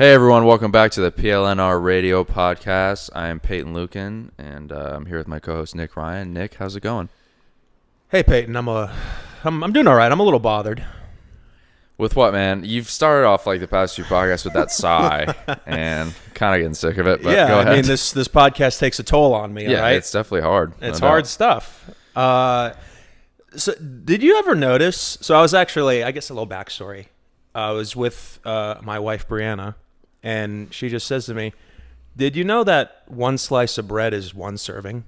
Hey everyone, welcome back to the PLNR radio podcast. I am Peyton Luken, and I'm here with my co-host Nick Ryan. Nick, how's it going? Hey Peyton, I'm doing all right. I'm a little bothered. With what, man? You've started off like the past few podcasts with that sigh, and kind of getting sick of it. But yeah, go ahead. I mean this podcast takes a toll on me. Yeah, all right? It's definitely hard. It's no hard doubt. stuff. So did you ever notice? So I was actually, I guess, a little backstory. I was with my wife Brianna, and she just says to me, "Did you know that one slice of bread is one serving?"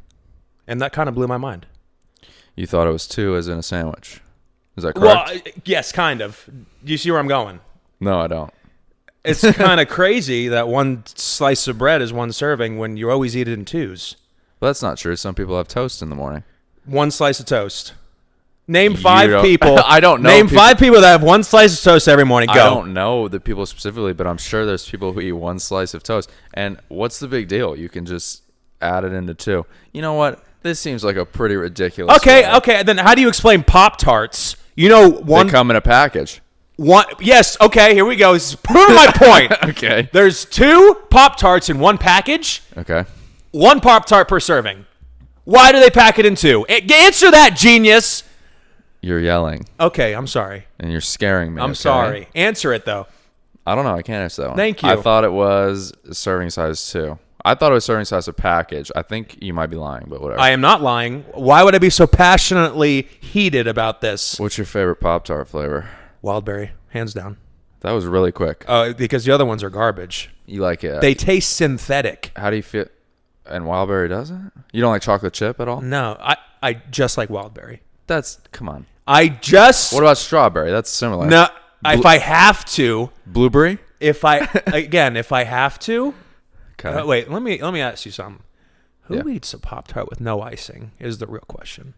And that kind of blew my mind. You thought it was two, as in a sandwich. Is that correct? Well, yes, kind of. Do you see where I'm going? No, I don't. It's kind of crazy that one slice of bread is one serving when you always eat it in twos. Well, that's not true. Some people have toast in the morning. One slice of toast. Name five don't- people. I don't know Name people- five people that have one slice of toast every morning. Go. I don't know the people specifically, but I'm sure there's people who eat one slice of toast. And what's the big deal? You can just add it into two. You know what? This seems like a pretty ridiculous way. Okay. Then how do you explain Pop-Tarts? You know, They come in a package. Yes. Okay. Here we go. This is proving my point. Okay. There's two Pop-Tarts in one package. Okay. One Pop-Tart per serving. Why do they pack it in two? Answer that, genius. You're yelling, Okay. I'm sorry. and you're scaring me. I'm okay? sorry. Answer it though. I don't know. I can't answer that one. Thank you. I thought it was serving size 2. I thought it was serving size of package. I think you might be lying, but whatever. I am not lying. Why would I be so passionately heated about this? What's your favorite Pop-Tart flavor? Wildberry, hands down. That was really quick. Because the other ones are garbage. You like it? They taste synthetic. How do you feel? And Wildberry doesn't? You don't like chocolate chip at all? No, I just like Wildberry. Come on. What What about strawberry? That's similar. No, if I have to, Blueberry? if I have to. Okay. Wait, let me ask you something. Who Yeah. eats a Pop-Tart with no icing is the real question.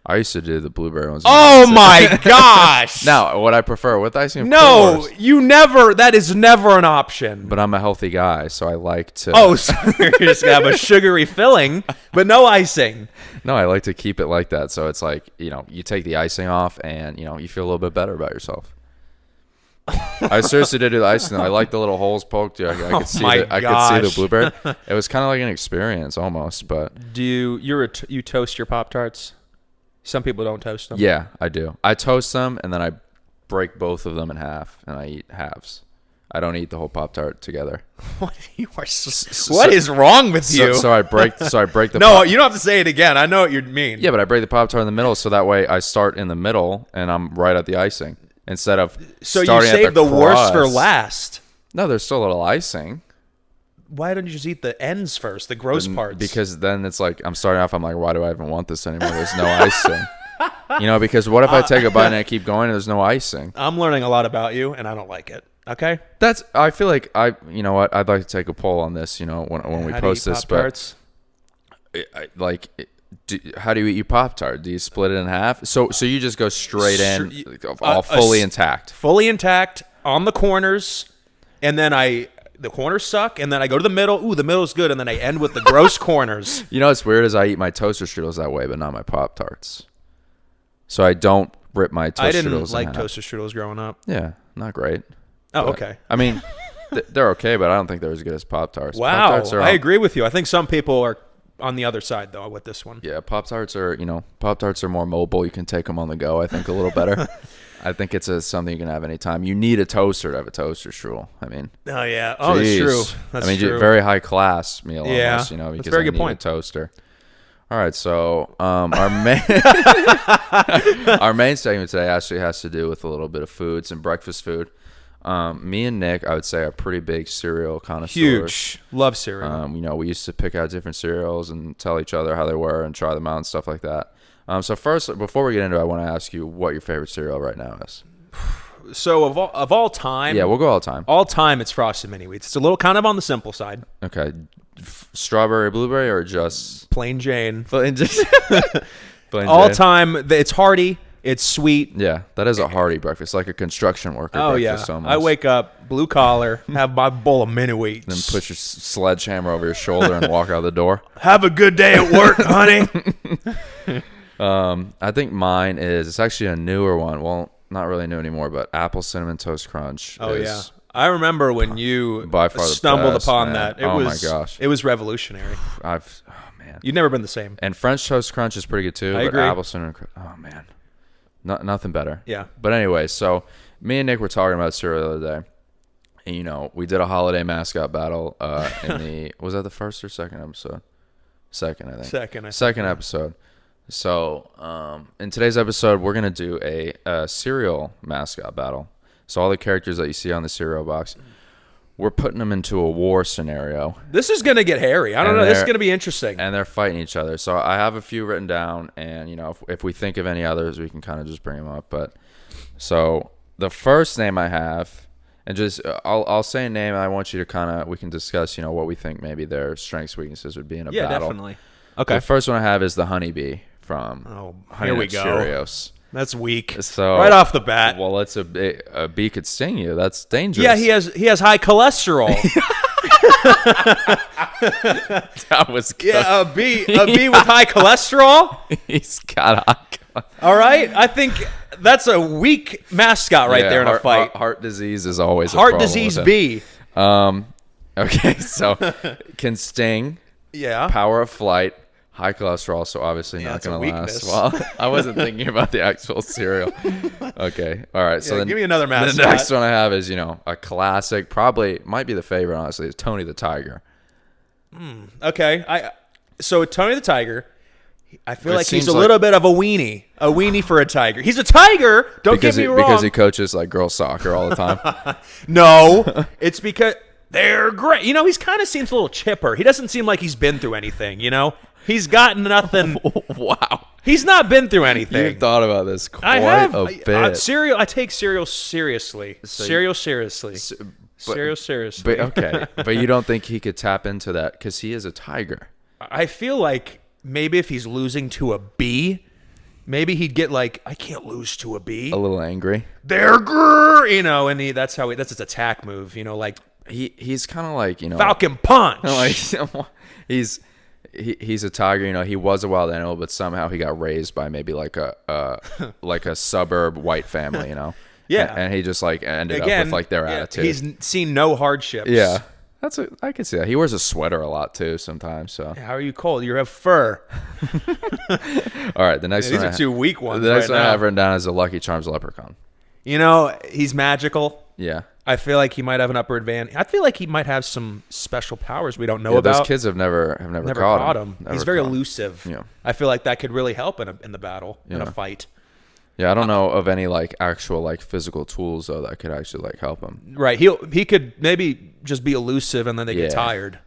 I used to do the blueberry ones. Oh my gosh. Now, what I prefer with icing, of No, course, you never. That is never an option. but I'm a healthy guy, so I like to. Oh, so you're just gonna have a sugary filling, but no icing. No, I like to keep it like that. So it's like, you take the icing off and, you feel a little bit better about yourself. I seriously did do the icing. I like the little holes poked. I could see I could see the blueberry. It was kind of like an experience almost, but Do you toast your Pop-Tarts? Some people don't toast them. yeah, I do. I toast them and then I break both of them in half and I eat halves. I don't eat the whole Pop-Tart together. What is wrong with you? So I break the No, you don't have to say it again. I know what you mean. Yeah, but I break the Pop-Tart in the middle so that way I start in the middle and I'm right at the icing instead of So you starting save at the crust. worst for last. No, there's still a little icing. Why don't you just eat the ends first, the gross parts? Because then it's like I'm starting off, I'm like, why do I even want this anymore? There's no icing. Because what if I take a bite and I keep going and there's no icing? I'm learning a lot about you, and I don't like it. Okay? I feel like you know what? I'd like to take a poll on this, when we How post do you eat this. Pop-Tarts? How do you eat your Pop-Tart? Do you split it in half? So you just go straight in, all a fully intact. Fully intact on the corners, and then the corners suck, and then I go to the middle. Ooh, the middle's good, and then I end with the gross corners. You know what's weird is I eat my toaster strudels that way, but not my Pop-Tarts. So I don't rip my toaster strudels I didn't in like half. toaster strudels growing up. Yeah, not great. Oh, But, okay. I mean, they're okay, but I don't think they're as good as Pop-Tarts. Wow, Pop-Tarts are I agree with you. I think some people are on the other side, though, with this one. Yeah, Pop-Tarts are, Pop-Tarts are more mobile. You can take them on the go, I think, a little better. I think it's something you can have anytime. You need a toaster to have a toaster strudel. I mean, Oh, yeah. Oh, that's true. That's true. very high class meal Yeah, almost, that's a because very I good need point. a toaster. All right, so our main segment today actually has to do with a little bit of food, some breakfast food. Me and Nick, I would say, are pretty big cereal connoisseurs. Huge. Love cereal. We used to pick out different cereals and tell each other how they were and try them out and stuff like that. So first, before we get into it, I want to ask you what your favorite cereal right now is. So of all time, Yeah, we'll go all time. all time, it's Frosted Mini Wheats. It's a little kind of on the simple side. Okay. Strawberry, blueberry, or just Plain Jane. plain All Jane? time, it's hearty. It's sweet. Yeah, that is a hearty breakfast, like a construction worker Oh, yeah. breakfast almost. I wake up, blue collar, have my bowl of Mini Wheats. Then put your sledgehammer over your shoulder and walk out the door. Have a good day at work, honey. I think mine is, it's actually a newer one. Well, not really new anymore, but Apple Cinnamon Toast Crunch. Oh, is yeah. I remember when you By far the stumbled best, upon man. that. It Oh was, my gosh. It was revolutionary. Oh man. You've never been the same. And French Toast Crunch is pretty good too. I but agree. Apple Cinnamon oh man. Nothing better. Yeah. But anyway, so me and Nick were talking about cereal the other day. And, you know, we did a holiday mascot battle in the was that the first or second episode? Second, I think. Second episode. So, in today's episode, we're going to do a cereal mascot battle. So all the characters that you see on the cereal box, we're putting them into a war scenario. This is going to get hairy. I don't know. This is going to be interesting. And they're fighting each other. So I have a few written down, and, you know, if we think of any others, we can kind of just bring them up. But so the first name I have, and just I'll say a name, and I want you to we can discuss, you know, what we think maybe their strengths, weaknesses would be in a battle. Yeah, definitely. Okay. The first one I have is the Honeybee from Honey here we Nut go. Cheerios. That's weak. So right off the bat. Well, it's a bee could sting you. That's dangerous. Yeah, he has high cholesterol. That was good. Yeah, a bee with high cholesterol. He's got high cholesterol. All right, I think that's a weak mascot right there in a fight. Heart disease is always a Heart problem disease with bee. Okay, so can sting. Yeah. Power of flight. High cholesterol, so obviously not that's a going to last. weakness. Well, I wasn't thinking about the actual cereal. Okay, all right. So Yeah, then, give me another mascot. The next one I have is, you know, a classic, probably might be the favorite, honestly, is Tony the Tiger. Okay, so Tony the Tiger, I feel It like he's seems a like- little bit of a weenie for a tiger. He's a tiger. Don't get me wrong. Because he coaches like girls soccer all the time. No, it's because they're great. You know, he's kind of seems a little chipper. He doesn't seem like he's been through anything. You know, he's got nothing. Wow. He's not been through anything. You've thought about this quite I have a bit. cereal. I take cereal seriously. Cereal seriously. But okay, but you don't think he could tap into that because he is a tiger? I feel like maybe if he's losing to a bee, maybe he'd get like, I can't lose to a bee. A little angry. They're grrr, you know, and that's his attack move, you know, like He's kind of like, you know, Falcon Punch. like he's a tiger. You know, he was a wild animal, but somehow he got raised by maybe like a suburb white family. You know. Yeah. And he just like ended up with like their attitude. He's seen no hardships. Yeah. I can see that. He wears a sweater a lot too sometimes. So How are you cold? You have fur. all right, the next These one. are two weak ones. The next right one I now. have written down is a Lucky Charms leprechaun. You know, he's magical. Yeah. I feel like he might have an upper advantage. I feel like he might have some special powers we don't know Yeah, about. those kids have never caught him. Never He's very caught him. elusive. Yeah. I feel like that could really help in the battle, in Yeah. a fight. Yeah, I don't know of any like actual like physical tools though that could actually like help him. Right. He could maybe just be elusive and then they get Yeah. tired.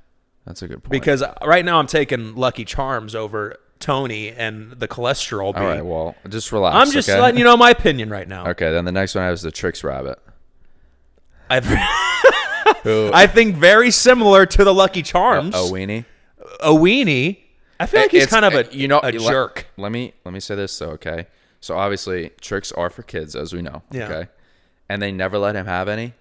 That's a good point. Because right now I'm taking Lucky Charms over Tony and the cholesterol bee. all right, well, just relax. I'm just okay? letting you know my opinion right now. Okay, then the next one I have is the Trix Rabbit. Who, I think very similar to the Lucky Charms. a weenie. A weenie. I feel like he's It's- kind of a let- jerk. Let me say this though, okay? So obviously tricks are for kids, as we know. Yeah. Okay. And they never let him have any.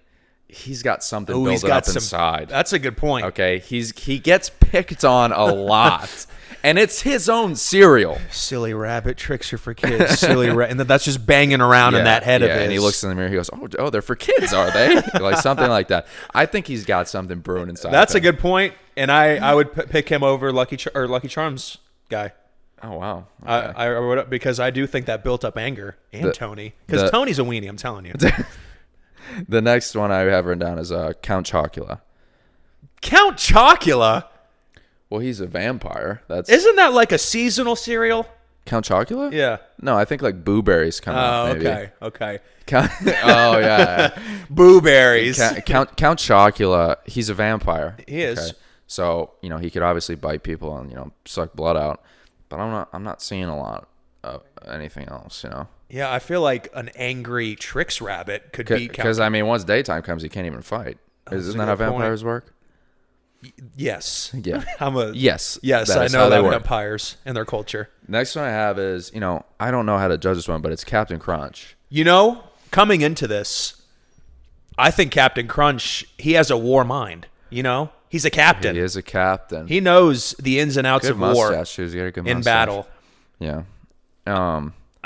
He's got something Oh, built up inside. That's a good point. Okay. He gets picked on a lot. And it's his own cereal. Silly rabbit tricks are for kids. Silly and that's just banging around in that head of his. And he looks in the mirror. He goes, "Oh, they're for kids, are they?" Like something like that. I think he's got something brewing inside. That's of a him. good point, and I would pick him over Lucky Charms guy. Oh wow. Okay. I would, because I do think that built up anger and Tony, because Tony's a weenie. I'm telling you. The next one I have written down is Count Chocula. Count Chocula. Well, he's a vampire. Isn't that like a seasonal cereal? Count Chocula? Yeah. No, I think like Boo Berries come out. Oh, Maybe. okay. Oh yeah. Boo Berries. Count Chocula. He's a vampire. He is. Okay? So he could obviously bite people and suck blood out, but I'm not seeing a lot of anything else. Yeah, I feel like an angry Trix Rabbit could be because once daytime comes, he can't even fight. Isn't that how vampires work? Yes. Yeah. Yes. That I is know how they about work. vampires and their culture. Next one I have is I don't know how to judge this one, but it's Captain Crunch. Coming into this, I think Captain Crunch, he has a war mind. He's a captain. He is a captain. He knows the ins and outs good of war mustache. He's got a good in mustache. battle. Yeah.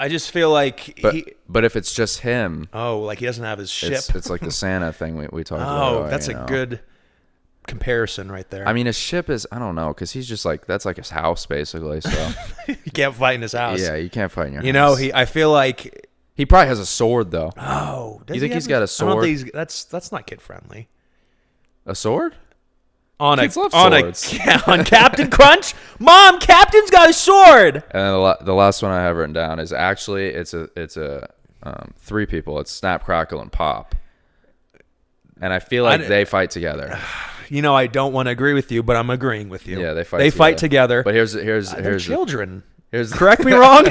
I just feel like but if it's just him, like he doesn't have his ship. It's like the Santa thing we talked about. Oh, that's a good comparison right there. I mean, his ship is, I don't know, because he's just like, that's like his house basically. So you can't fight in his house. Yeah, you can't fight in your house. You know, I feel like he probably has a sword though. Oh, you think he's got a sword? I don't think that's not kid friendly. A sword? On Captain Crunch, Mom, Captain's got a sword. And the last one I have written down is actually it's a 3 people. It's Snap, Crackle, and Pop. And I feel like they fight together. You know, I don't want to agree with you, but I'm agreeing with you. Yeah, they fight. They fight together. But here's children. Correct me wrong.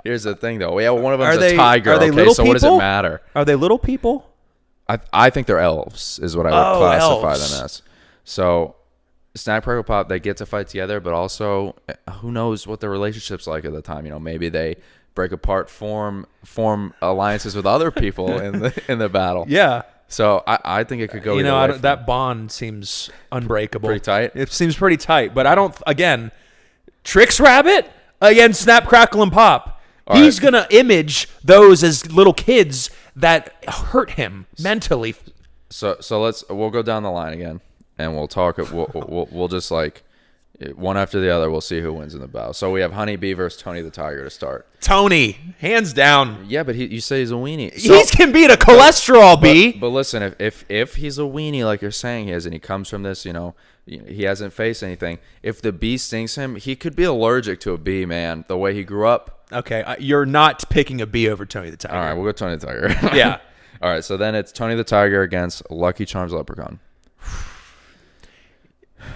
here's the thing, though. Yeah, one of them's a tiger. Are they little people? What does it matter? Are they little people? I think they're elves, is what I would classify them as. So, Snap, Crackle, Pop, they get to fight together, but also, who knows what their relationship's like at the time? You know, maybe they break apart, form alliances with other people in the battle. Yeah. So I think it could go. You know, that bond seems unbreakable. Pretty tight. It seems pretty tight, but I don't. Again, Trix Rabbit against Snap, Crackle, and Pop. He's gonna image those as little kids that hurt him mentally. So we'll go down the line again. And we'll talk. We'll just like one after the other. We'll see who wins in the battle. So we have Honey Bee versus Tony the Tiger to start. Tony, hands down. Yeah, but you say he's a weenie. So, he can beat a cholesterol bee. But listen, if he's a weenie like you're saying he is, and he comes from this, you know, he hasn't faced anything. If the bee stings him, he could be allergic to a bee, man. The way he grew up. Okay, you're not picking a bee over Tony the Tiger. All right, we'll go Tony the Tiger. Yeah. All right, so then it's Tony the Tiger against Lucky Charms Leprechaun.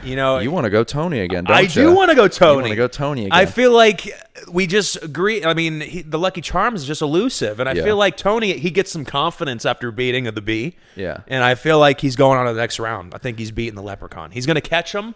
You know, you want to go Tony again, don't you? I do want to go Tony. You want to go Tony again. I feel like we just agree. I mean, the Lucky Charms is just elusive, and I feel like Tony, he gets some confidence after beating of the bee. Yeah. And I feel like he's going on to the next round. I think he's beating the Leprechaun. He's going to catch him.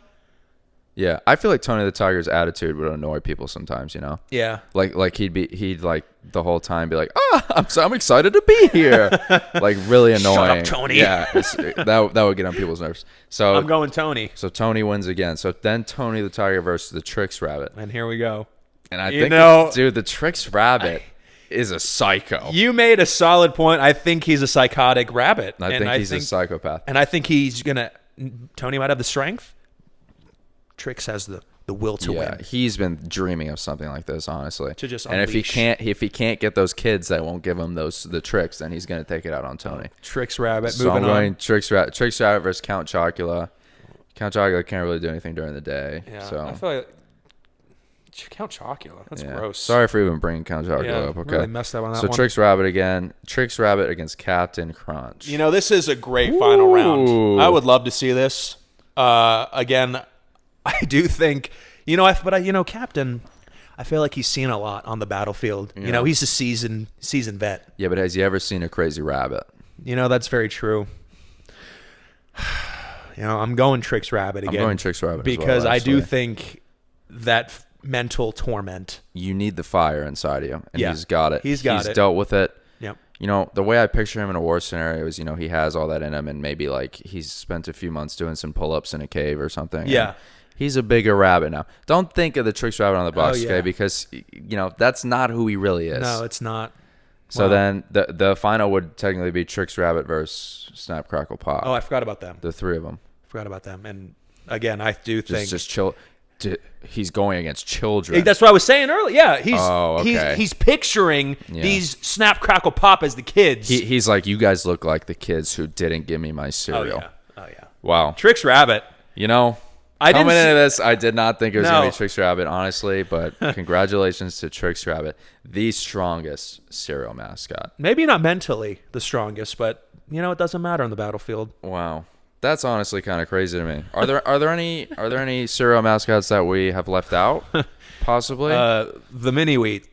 Yeah, I feel like Tony the Tiger's attitude would annoy people sometimes, you know? Yeah. Like he'd like the whole time be like, I'm excited to be here. Like really annoying. Shut up, Tony. Yeah, that would get on people's nerves. So I'm going Tony. So Tony wins again. So then Tony the Tiger versus the Trix Rabbit. And here we go. And I think, dude, the Trix Rabbit is a psycho. You made a solid point. I think he's a psychotic rabbit. I think he's a psychopath. And I think Tony might have the strength. Trix has the will to win. Yeah, he's been dreaming of something like this, honestly. To just and if he can't get those kids that won't give him the tricks, then he's going to take it out on Tony. Trix Rabbit. So I'm going Trix Rabbit versus Count Chocula. Count Chocula can't really do anything during the day. Yeah, so I feel like Count Chocula. That's gross. Sorry for even bringing Count Chocula up. Okay, really messed up on that one. So Trix Rabbit again. Trix Rabbit against Captain Crunch. You know, this is a great final round. I would love to see this. Again, I do think, Captain, I feel like he's seen a lot on the battlefield. Yeah. You know, he's a seasoned vet. Yeah, but has he ever seen a crazy rabbit? You know, that's very true. You know, I'm going Trix Rabbit again. I'm going Trix Rabbit because as well, I do think that mental torment. You need the fire inside of you, and he's got it. He's dealt with it. Yep. You know, the way I picture him in a war scenario is, you know, he has all that in him, and maybe like he's spent a few months doing some pull-ups in a cave or something. Yeah. He's a bigger rabbit now. Don't think of the Trix Rabbit on the box, okay? Because, you know, that's not who he really is. No, it's not. So then the final would technically be Trix Rabbit versus Snap, Crackle, Pop. Oh, I forgot about them. The 3 of them. Forgot about them. And again, I do think just chill. He's going against children. That's what I was saying earlier. Yeah, he's picturing these Snap, Crackle, Pop as the kids. He's like, you guys look like the kids who didn't give me my cereal. Oh yeah. Wow. Trix Rabbit. You know, coming into this, I did not think it was going to be Trix Rabbit, honestly. But congratulations to Trix Rabbit, the strongest cereal mascot. Maybe not mentally the strongest, but you know, it doesn't matter on the battlefield. Wow. That's honestly kind of crazy to me. Are there any cereal mascots that we have left out? Possibly. The mini wheat.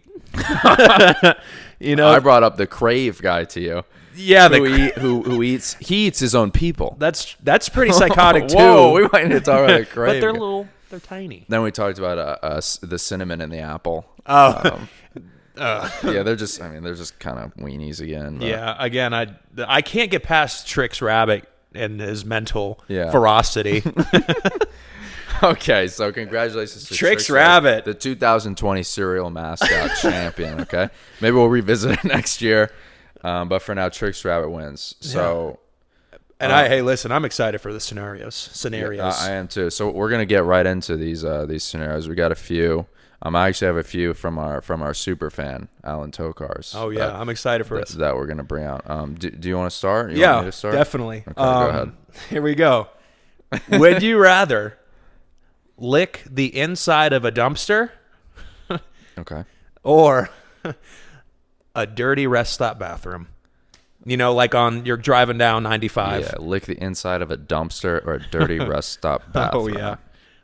You know, I brought up the Crave guy to you. Yeah, who eats his own people. That's pretty psychotic too. Whoa, we might need to talk about the Crave. But they're tiny. Then we talked about the cinnamon and the apple. Oh. Yeah, they're just kind of weenies again. But. Yeah, again, I can't get past Trix Rabbit and his mental ferocity. Okay, so congratulations to Trix Rabbit, the 2020 cereal mascot champion. Okay, maybe we'll revisit it next year, but for now, Trix Rabbit wins. So, and hey, listen, I'm excited for the scenarios. Yeah, I am too. So we're gonna get right into these scenarios. We got a few. I actually have a few from our super fan Alan Tokar's. Oh yeah, I'm excited for it. That we're gonna bring out. Do you want to start? Yeah, want me to start? Definitely. Okay, go ahead. Here we go. Would you rather lick the inside of a dumpster, Okay, or a dirty rest stop bathroom? Like you're driving down 95. Yeah, lick the inside of a dumpster or a dirty rest stop bathroom. Oh yeah.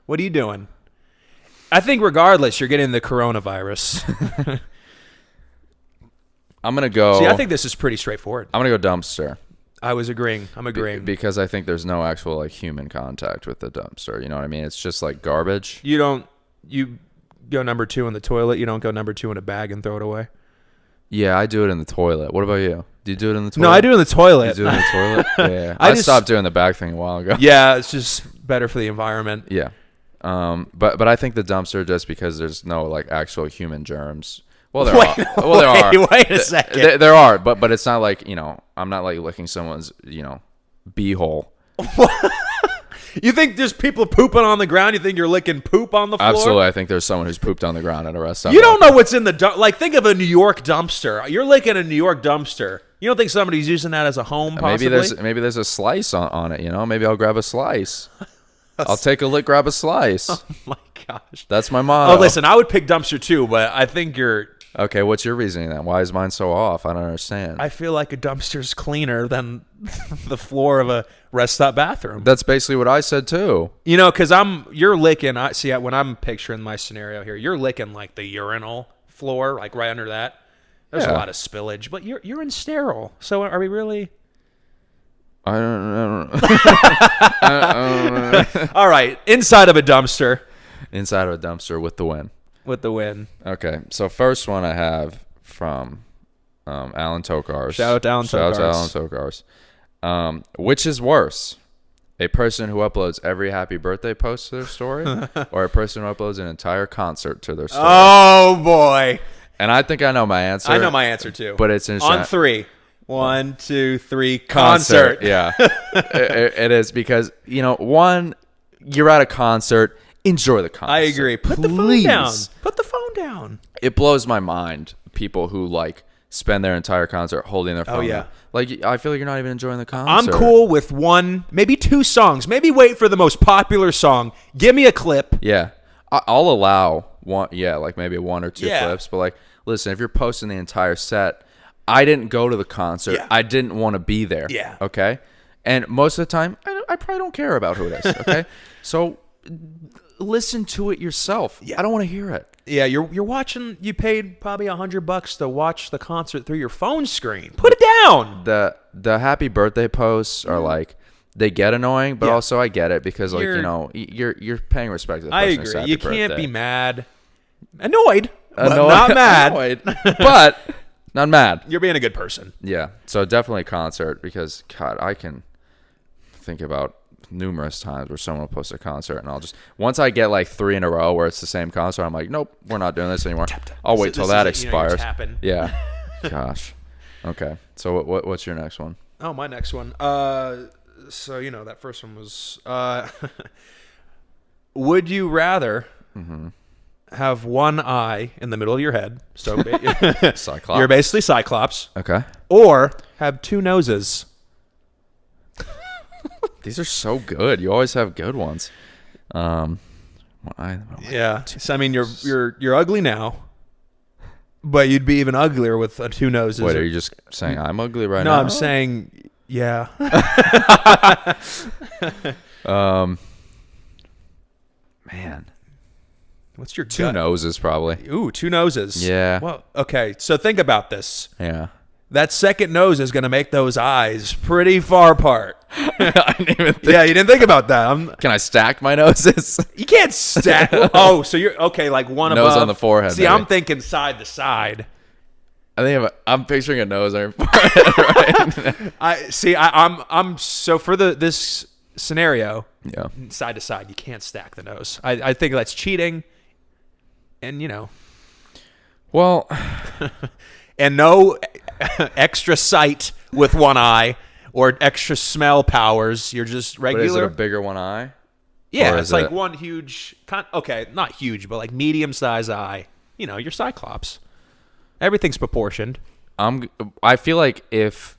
What are you doing? I think regardless, you're getting the coronavirus. I'm gonna go. See, I think this is pretty straightforward. I'm gonna go dumpster. I was agreeing. I'm agreeing. Because I think there's no actual human contact with the dumpster. You know what I mean? It's just garbage. You go number 2 in the toilet. You don't go number 2 in a bag and throw it away. Yeah, I do it in the toilet. What about you? Do you do it in the toilet? No, I do it in the toilet. You do it in the toilet? Yeah. I stopped doing the bag thing a while ago. Yeah, it's just better for the environment. Yeah. But I think the dumpster, just because there's no actual human germs. Well, there are. Well, there are. Wait a second. There are, but it's not I'm not licking someone's beehole. You think there's people pooping on the ground? You think you're licking poop on the floor? Absolutely, I think there's someone who's pooped on the ground at a rest stop. You don't know what's in the think of a New York dumpster. You're licking a New York dumpster. You don't think somebody's using that as a home? Possibly? Maybe there's a slice on it. Maybe I'll grab a slice. I'll take a lick, grab a slice. Oh my gosh, that's my motto. Oh, listen, I would pick dumpster too, but I think you're. Okay, what's your reasoning then? Why is mine so off? I don't understand. I feel like a dumpster's cleaner than the floor of a rest stop bathroom. That's basically what I said too. Because you're licking. When I'm picturing my scenario here, you're licking the urinal floor, right under that. There's a lot of spillage, but you're in sterile. So are we really? I don't know. All right, inside of a dumpster. Inside of a dumpster with the win. With the win. Okay, so first one I have from Alan Tokar's. Shout out to Alan Tokar's. Which is worse? A person who uploads every happy birthday post to their story, or a person who uploads an entire concert to their story? Oh boy! And I think I know my answer. I know my answer too. But it's on 3. 1, 2, 3. Concert. Yeah, it is because one, you're at a concert. Enjoy the concert. I agree. Put the phone down. Put the phone down. It blows my mind. People who spend their entire concert holding their phone. Oh yeah. I feel like you're not even enjoying the concert. I'm cool with 1, maybe 2 songs. Maybe wait for the most popular song. Give me a clip. Yeah, I'll allow one. Yeah, maybe 1 or 2 clips. But listen, if you're posting the entire set, I didn't go to the concert. Yeah. I didn't want to be there. Yeah. Okay. And most of the time, I probably don't care about who it is. Okay. So listen to it yourself. Yeah. I don't want to hear it. Yeah, you're watching. You paid probably $100 to watch the concert through your phone screen. Put it down. The happy birthday posts are they get annoying, but also I get it because you're paying respect to the person. I who said agree. happy You birthday. can't be mad, annoyed, but not mad. Annoyed, but not mad. You're being a good person. Yeah. So definitely a concert because God, I can think about numerous times where someone will post a concert and I'll just once I get 3 in a row where it's the same concert, I'm like, nope, we're not doing this anymore. I'll wait till that expires. Yeah. Gosh. Okay. So what's your next one? Oh, my next one. So that first one was would you rather have one eye in the middle of your head, so Cyclops. You're basically Cyclops, okay, or have 2 noses? These are so good. You always have good ones. Yeah. So, you're ugly now, but you'd be even uglier with 2 noses. Wait, are you just saying I'm ugly right now? No, I'm saying, yeah. Man. What's your 2 noses probably. Ooh, 2 noses. Yeah. Well, okay. So think about this. Yeah. That second nose is going to make those eyes pretty far apart. I didn't even think. Yeah, you didn't think about that. Can I stack my noses? You can't stack. Oh, so you're okay, one nose above. On the forehead. See, maybe. I'm thinking side to side. I think I'm picturing a nose on your forehead. Right? I'm so for this scenario, Yeah. side to side, you can't stack the nose. I think that's cheating. And, Well, and no extra sight with one eye or extra smell powers. You're just regular. but is it a bigger one eye? Yeah, or it's is like it- one huge, okay, not huge, but like medium-sized eye. You're Cyclops. Everything's proportioned. I feel like if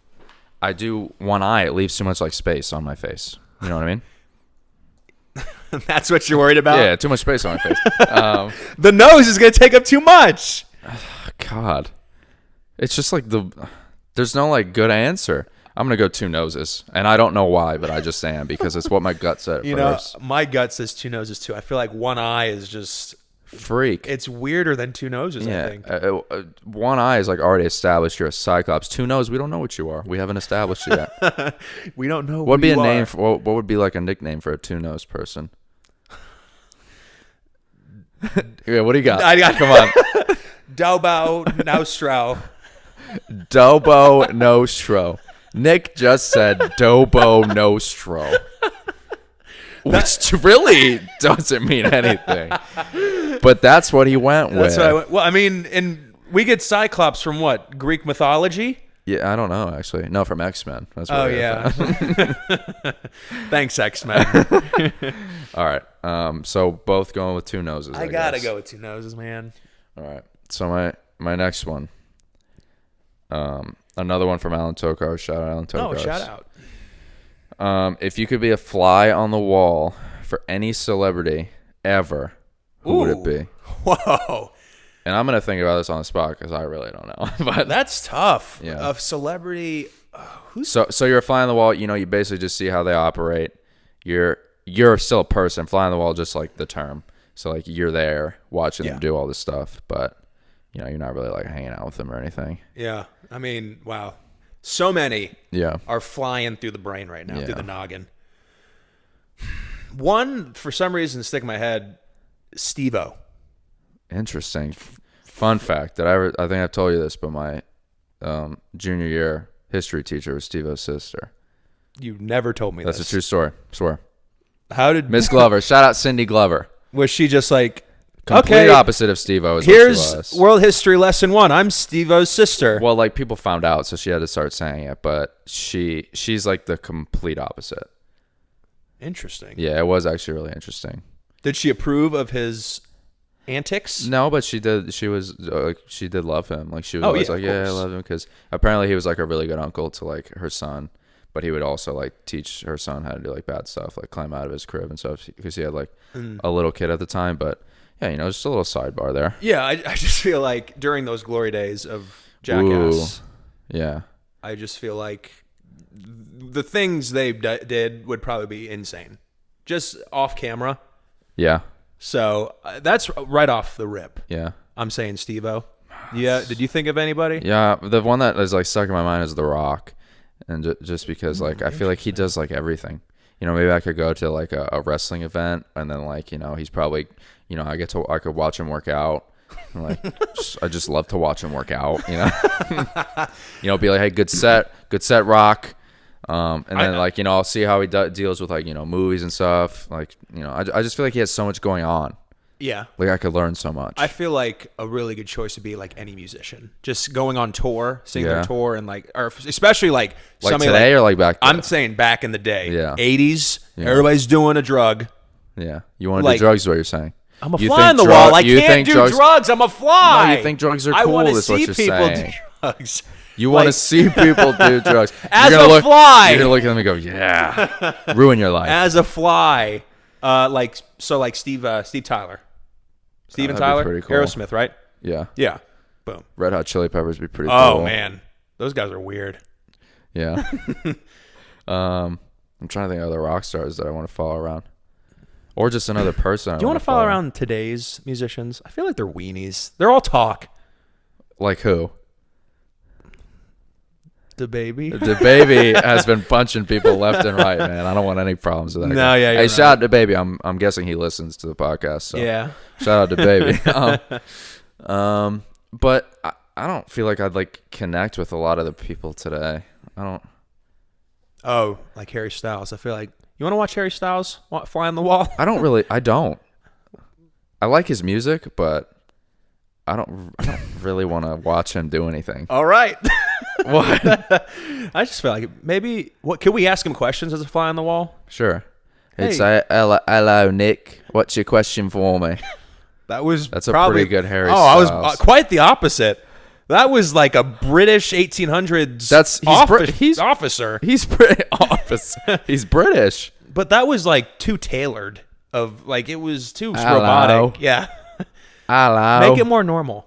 I do one eye, it leaves too much like space on my face. You know what I mean? That's what you're worried about? Yeah, too much space on my face. The nose is going to take up too much. God, it's just like there's no like good answer. I'm gonna go two noses, and I don't know why, but I just am because it's what my gut said at first. My gut says two noses too. I feel like one eye is just Freak. it's weirder than two noses. I think. One eye is like already established. You're a Cyclops. Two nose, we don't know what you are. We haven't established it yet. We don't know. What would be a you name? are. What would be like a nickname for a two nose person? Yeah, what do you got? Come on. Dobo Nostro. Dobo Nostro. Nick just said Dobo Nostro. Which really doesn't mean anything. But that's what he went with. That's what I went. Well, I mean, and we get Cyclops from what? Greek mythology? Yeah, I don't know actually. No, from X-Men. That's what Oh I got yeah. Thanks, X-Men. All right. So both going with two noses. I gotta go with two noses, man. All right. So my next one. Another one from Alan Tokar. Shout out Alan Tokar. Oh, shout out. If you could be a fly on the wall for any celebrity ever, who would it be? Whoa. And I'm gonna think about this on the spot because I really don't know. But That's tough. Yeah. A celebrity. so you're a fly on the wall. You basically just see how they operate. You're still a person. Fly on the wall, just like the term. So like you're there watching them do all this stuff, but you're not really like hanging out with them or anything. Yeah. I mean, wow. So many Yeah. are flying through the brain right now, Yeah. through the noggin. One, for some reason, stuck in my head, Steve-O. Interesting. Fun fact that I think I've told you this, but my junior year history teacher was Steve-O's sister. You never told me That's this. a true story. Swear. How did Miss Glover. Shout out Cindy Glover. was she just like, Complete okay, opposite of Steve-O is here's what she was. World History Lesson 1. I'm Steve-O's sister. Well, like people found out, so she had to start saying it, but she's like the complete opposite. Interesting. Yeah, it was actually really interesting. Did she approve of his antics? No, but she did. She was she did love him. Like she was always yeah, like, of yeah, I course. love him because apparently he was like a really good uncle to like her son, but he would also like teach her son how to do like bad stuff, like climb out of his crib and stuff because he had like a little kid at the time. But yeah, just a little sidebar there. Yeah, I just feel like during those glory days of Jackass, Yeah, I just feel like the things they did would probably be insane, just off camera. yeah, So that's right off the rip. yeah. I'm saying Steve-O. Yeah. Did you think of anybody? Yeah, the one that is like stuck in my mind is The Rock, and just because like I feel like he does like everything. Maybe I could go to like a wrestling event, and then like he's probably I could watch him work out. And, like I just love to watch him work out. Be like, hey, good set, Rock. And then I'll see how he deals with like movies and stuff. Like I just feel like he has so much going on. Yeah. Like I could learn so much. I feel like a really good choice would be like any musician, just going on tour, seeing Yeah. their tour, and like, or especially like somebody today or like back then? I'm saying back in the day, Yeah. 80s, Yeah. everybody's doing a drug. Yeah, you want to Like- do drugs? Is what you're saying? I'm a You fly on think the wall. I you can't think do drugs. I'm a fly. No, you think drugs are I cool, want to is what see you're people saying. do drugs. You want to Like- see people do drugs As You're gonna a fly. You're gonna look at them and go, "Yeah, ruin your life." As a fly, like Steve Tyler, Steven That'd be Tyler, pretty cool. Aerosmith, right? Yeah, Yeah. Boom. Red Hot Chili Peppers would be pretty Oh cool. man, those guys are weird. Yeah. I'm trying to think of other rock stars that I want to follow around, or just another person. Do you want to follow around today's musicians? I feel like they're weenies. They're all talk. Like who? The baby. The baby has been punching people left and right, man. I don't want any problems with that. No, guy. yeah, Hey, you're shout out to baby. I'm guessing he listens to the podcast. So Yeah. shout out to baby. But I don't feel like I'd like connect with a lot of the people today. I don't. Oh, like Harry Styles. I feel like You want to watch Harry Styles fly on the wall? I don't. I like his music, but I don't really want to watch him do anything. All right. What? I just feel like maybe. What can we ask him questions as a fly on the wall? Sure. Hey. It's hello, Nick. What's your question for me? That's probably, a pretty good Harry Styles. Styles. I was quite the opposite. That was like a British 1800s officer. He's officer. He's British. But that was like too tailored. It was too Hello. robotic. Yeah. Hello. Make it more normal.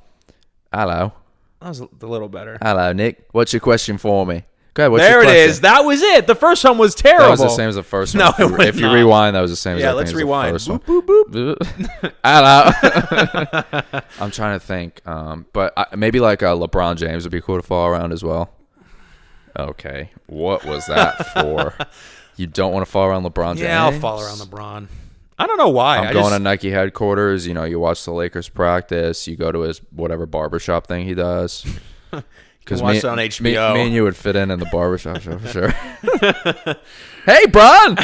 Hello. That was a little better. Hello, Nick. What's your question for me? Go ahead. What's there your question? it is. That was it. The first one was terrible. That was the same as the first one. No, if you rewind, that was the same. Yeah, as let's rewind. The first boop, one. boop, boop. Hello. I'm trying to think. But maybe like LeBron James would be cool to follow around as well. Okay, what was that for? You don't want to follow around LeBron James? Yeah, I'll follow around LeBron. I don't know why. I'm going to Nike headquarters. You watch the Lakers practice. You go to his whatever barbershop thing he does. Because watch it on HBO. Me and you would fit in the barbershop show for sure. Hey, Bron!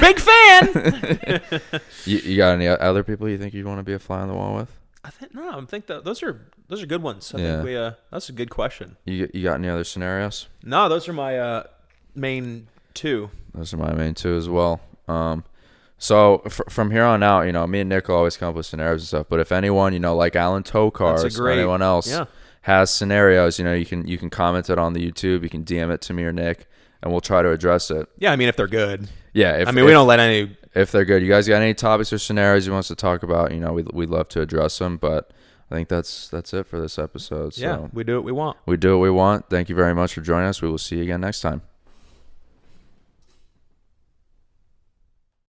Big fan! You got any other people you think you'd want to be a fly on the wall with? I think that those are good ones. I think that's a good question. You got any other scenarios? No, those are my main two. Those are my main two as well. So from here on out, me and Nick will always come up with scenarios and stuff. But if anyone, like Alan Tokars or anyone else has scenarios, you can comment it on the YouTube. You can DM it to me or Nick, and we'll try to address it. Yeah, I mean, if they're good. Yeah. We don't let any. If they're good. You guys got any topics or scenarios you want us to talk about, we'd love to address them. But I think that's it for this episode. So yeah, we do what we want. We do what we want. Thank you very much for joining us. We will see you again next time.